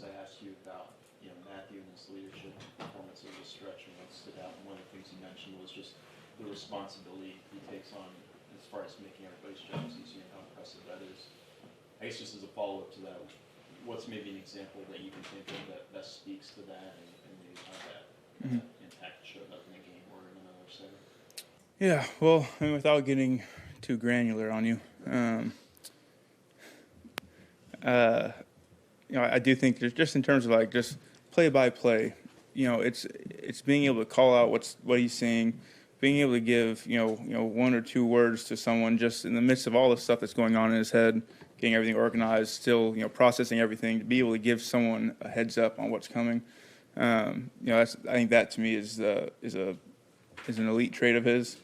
was I asked you about, Matthew and his leadership performance over the stretch, and what stood out. And one of the things you mentioned was just the responsibility he takes on as far as making everybody's jobs easier and how impressive that is. I guess just as a follow-up to that, what's maybe an example that you can think of that best speaks to that, and maybe how that impact showed up in a game or in another setting? Yeah, well, I mean, without getting too granular on you, I do think just in terms of like just play by play, it's being able to call out what he's seeing, being able to give one or two words to someone just in the midst of all the stuff that's going on in his head, getting everything organized, still processing everything, to be able to give someone a heads up on what's coming. I think that to me is an elite trait of his.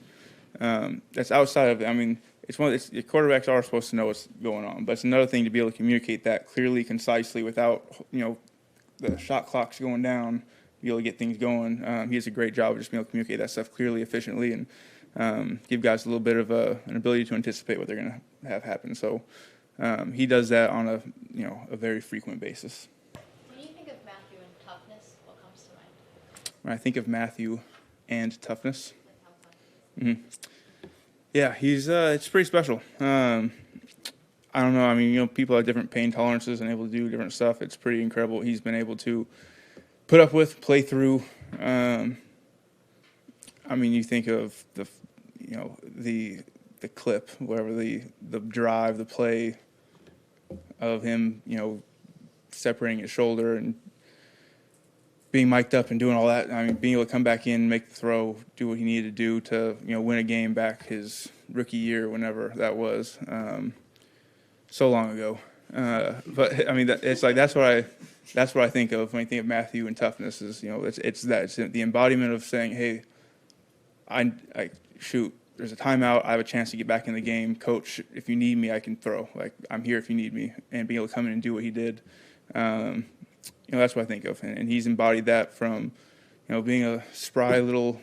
That's outside of, I mean, the quarterbacks are supposed to know what's going on, but it's another thing to be able to communicate that clearly, concisely, without, the shot clocks going down, be able to get things going. He does a great job of just being able to communicate that stuff clearly, efficiently, and give guys a little bit of an ability to anticipate what they're going to have happen. So he does that on a very frequent basis. When you think of Matthew and toughness, what comes to mind? When I think of Matthew and toughness, Like how tough he is? yeah, he's it's pretty special. I don't know. I mean, people have different pain tolerances and able to do different stuff. It's pretty incredible. He's been able to put up with, play through. I mean, you think of the clip, whatever the drive, the play of him, separating his shoulder and being mic'd up and doing all that. I mean, being able to come back in, make the throw, do what he needed to do to, win a game back his rookie year, whenever that was, so long ago. But I mean, it's like that's what I think of when I think of Matthew and toughness. Is it's the embodiment of saying, hey, I shoot. There's a timeout. I have a chance to get back in the game. Coach, if you need me, I can throw. Like, I'm here if you need me. And being able to come in and do what he did. That's what I think of, and he's embodied that from, being a spry little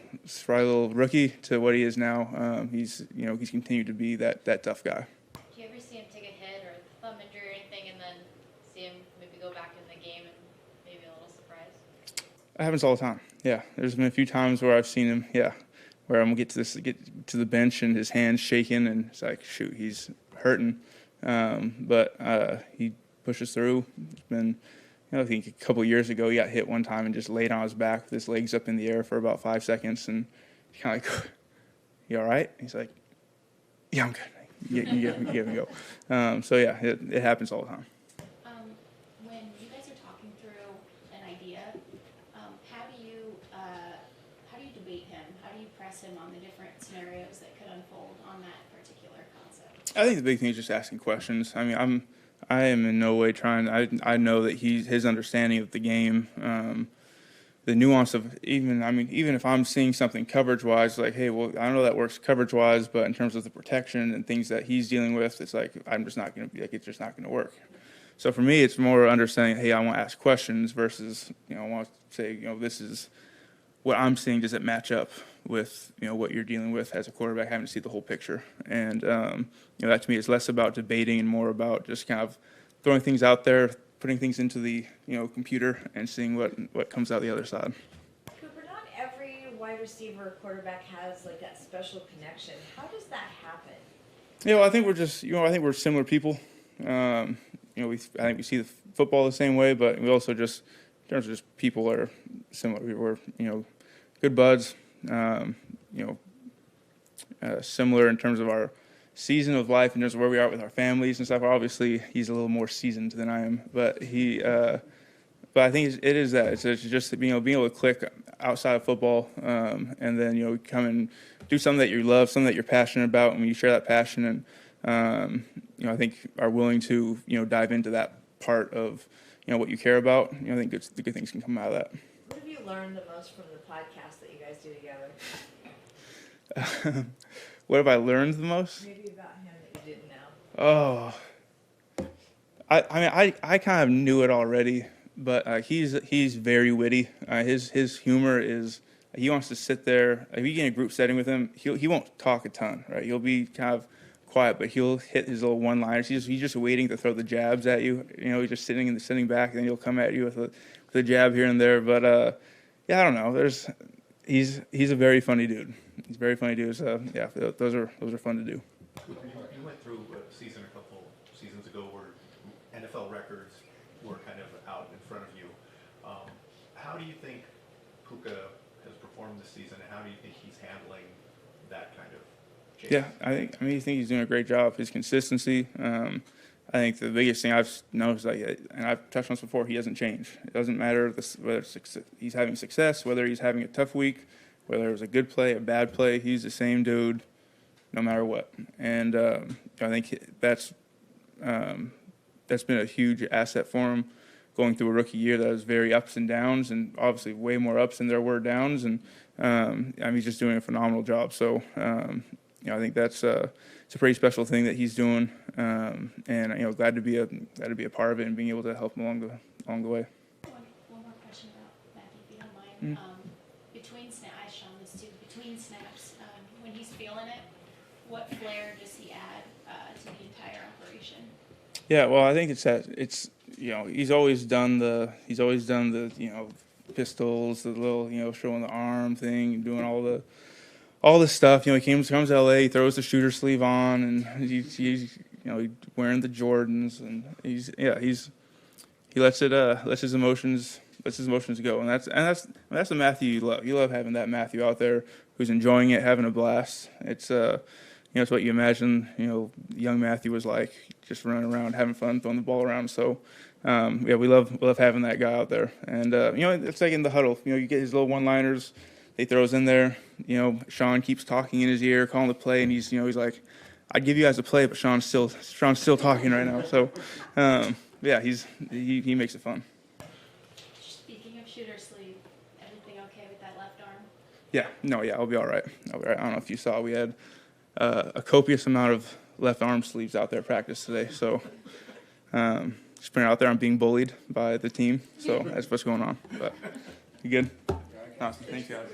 rookie to what he is now. He's continued to be that tough guy. Do you ever see him take a hit or thumb injury or anything, and then see him maybe go back in the game and maybe a little surprise? That happens all the time. Yeah, there's been a few times where I've seen him. Yeah, where I'm gonna get to the bench and his hands shaking, and it's like, shoot, he's hurting, but he pushes through. It's been. I think a couple of years ago, he got hit one time and just laid on his back with his legs up in the air for about 5 seconds, and kind of like, "You all right?" He's like, "Yeah, I'm good." You give him go. So yeah, it happens all the time. When you guys are talking through an idea, how do you debate him? How do you press him on the different scenarios that could unfold on that particular concept? I think the big thing is just asking questions. I mean, I am in no way trying. I know that his understanding of the game, the nuance of even if I'm seeing something coverage-wise, like, hey, well, I know that works coverage-wise, but in terms of the protection and things that he's dealing with, it's like I'm just not going to be like, it's just not going to work. So for me, it's more understanding, hey, I want to ask questions versus, I want to say, this is what I'm seeing. Does it match up with, what you're dealing with as a quarterback, having to see the whole picture? And, that to me is less about debating and more about just kind of throwing things out there, putting things into the, computer and seeing what comes out the other side. Cooper, not every wide receiver quarterback has like that special connection. How does that happen? Yeah, well, I think we're just, I think we're similar people. I think we see the football the same way, but we also just, in terms of just people are similar. We're, good buds, similar in terms of our season of life, in terms of where we are with our families and stuff. Obviously, he's a little more seasoned than I am, but but I think it is that. It's just being able to click outside of football, and then, come and do something that you love, something that you're passionate about, and when you share that passion and, I think are willing to, dive into that part of, what you care about, I think good things can come out of that. What have you learned the most from the podcast that you guys do together? What have I learned the most? Maybe about him that you didn't know. Oh, I kind of knew it already, but he's very witty. His humor is, he wants to sit there. If you get in a group setting with him, he won't talk a ton, right? He'll be kind of quiet, but he'll hit his little one-liners. He's just waiting to throw the jabs at you. You know, he's just sitting back, and then he'll come at you with a jab here and there. But yeah, I don't know. He's a very funny dude. He's a very funny dude. So yeah, those are fun to do. You went through a season a couple seasons ago where NFL records were kind of out in front of you. How do you think Puka has performed this season, and how do you think he's handling that kind of change? Yeah, I think he's doing a great job. His consistency. I think the biggest thing I've noticed, and I've touched on this before, he doesn't change. It doesn't matter whether he's having success, whether he's having a tough week, whether it was a good play, a bad play. He's the same dude, no matter what. And I think that's been a huge asset for him, going through a rookie year that was very ups and downs, and obviously way more ups than there were downs. And he's just doing a phenomenal job. So I think that's it's a pretty special thing that he's doing, and glad to be a part of it and being able to help him along the way. One more question about Matthew, if you don't mind. Between snaps, I shot this too. Between snaps, when he's feeling it, what flair does he add to the entire operation? Yeah, well, I think it's he's always done the pistols, the little showing the arm thing, and doing all this stuff. He comes to LA, he throws the shooter sleeve on, and he's wearing the Jordans, and he lets his emotions go, and that's the Matthew you love. You love having that Matthew out there who's enjoying it, having a blast. It's it's what you imagine young Matthew was like, just running around, having fun, throwing the ball around. So we love having that guy out there, and it's like in the huddle. You get his little one-liners. He throws in there. Sean keeps talking in his ear, calling the play, and he's like, "I'd give you guys a play, but Sean's still talking right now." So, he makes it fun. Speaking of shooter sleeve, everything okay with that left arm? I'll be all right. I don't know if you saw, we had a copious amount of left arm sleeves out there at practice today. So, just putting it out there, I'm being bullied by the team. So that's what's going on. But you good? Awesome. Thanks, guys.